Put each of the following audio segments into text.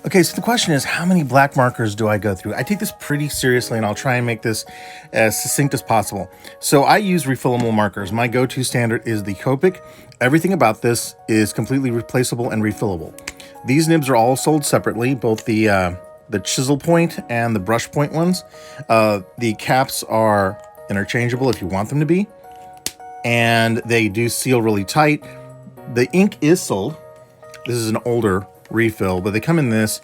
Okay, so the question is, how many black markers do I go through? I take this pretty seriously, and I'll try and make this as succinct as possible. So I use refillable markers. My go-to standard is the Copic. Everything about this is completely replaceable and refillable. These nibs are all sold separately, both the chisel point and the brush point ones. The caps are interchangeable if you want them to be, and they do seal really tight. The ink is sold. This is an older refill, but they come in this.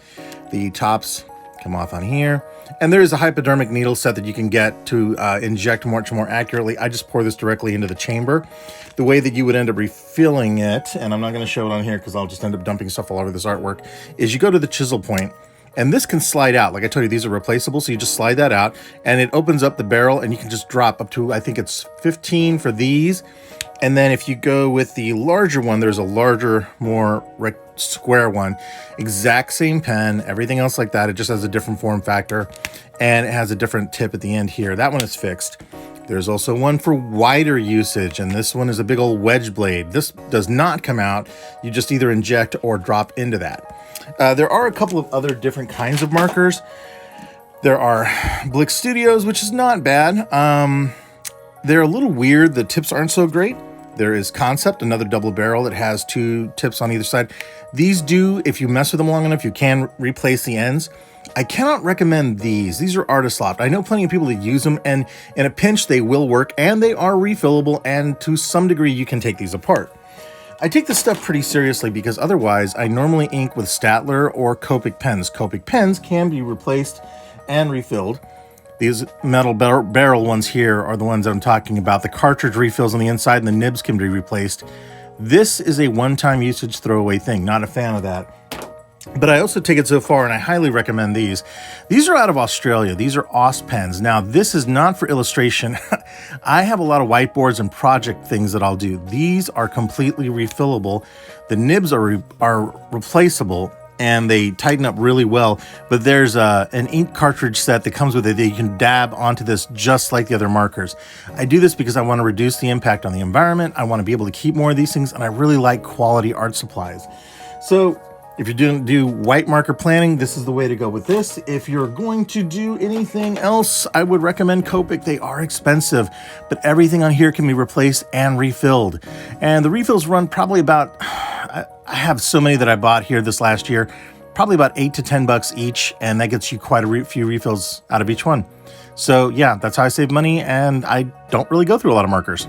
The tops come off on here, and there is a hypodermic needle set that you can get to inject much more accurately. I just pour this directly into the chamber. The way that you would end up refilling it, and I'm not going to show it on here because I'll just end up dumping stuff all over this artwork, is you go to the chisel point, and this can slide out. Like I told you, these are replaceable, so you just slide that out, and it opens up the barrel, and you can just drop up to, I think it's 15 for these. And then if you go with the larger one, there's a larger, more square one. Exact same pen, everything else like that. It just has a different form factor, and it has a different tip at the end here. That one is fixed. There's also one for wider usage, and this one is a big old wedge blade. This does not come out. You just either inject or drop into that. There are a couple of other different kinds of markers. There are Blick Studios, which is not bad. They're a little weird. The tips aren't so great. There is Concept, another double barrel that has two tips on either side. These do, if you mess with them long enough, you can replace the ends. I cannot recommend these. These are Artisan. I know plenty of people that use them, and in a pinch, they will work, and they are refillable, and to some degree, you can take these apart. I take this stuff pretty seriously because otherwise, I normally ink with Staedtler or Copic pens. Copic pens can be replaced and refilled. These metal barrel ones here are the ones that I'm talking about. The cartridge refills on the inside and the nibs can be replaced. This is a one-time usage throwaway thing. Not a fan of that. But I also take it so far, and I highly recommend these. These are out of Australia. These are Aus pens. Now, this is not for illustration. I have a lot of whiteboards and project things that I'll do. These are completely refillable. The nibs are replaceable, and they tighten up really well, but there's an ink cartridge set that comes with it that you can dab onto this just like the other markers. I do this because I want to reduce the impact on the environment. I want to be able to keep more of these things, and I really like quality art supplies. So if you're doing white marker planning, this is the way to go with this. If you're going to do anything else, I would recommend Copic. They are expensive, but everything on here can be replaced and refilled. And the refills run probably about, I have so many that I bought here this last year, probably about $8 to $10 each, and that gets you quite a few refills out of each one. So yeah, that's how I save money, and I don't really go through a lot of markers.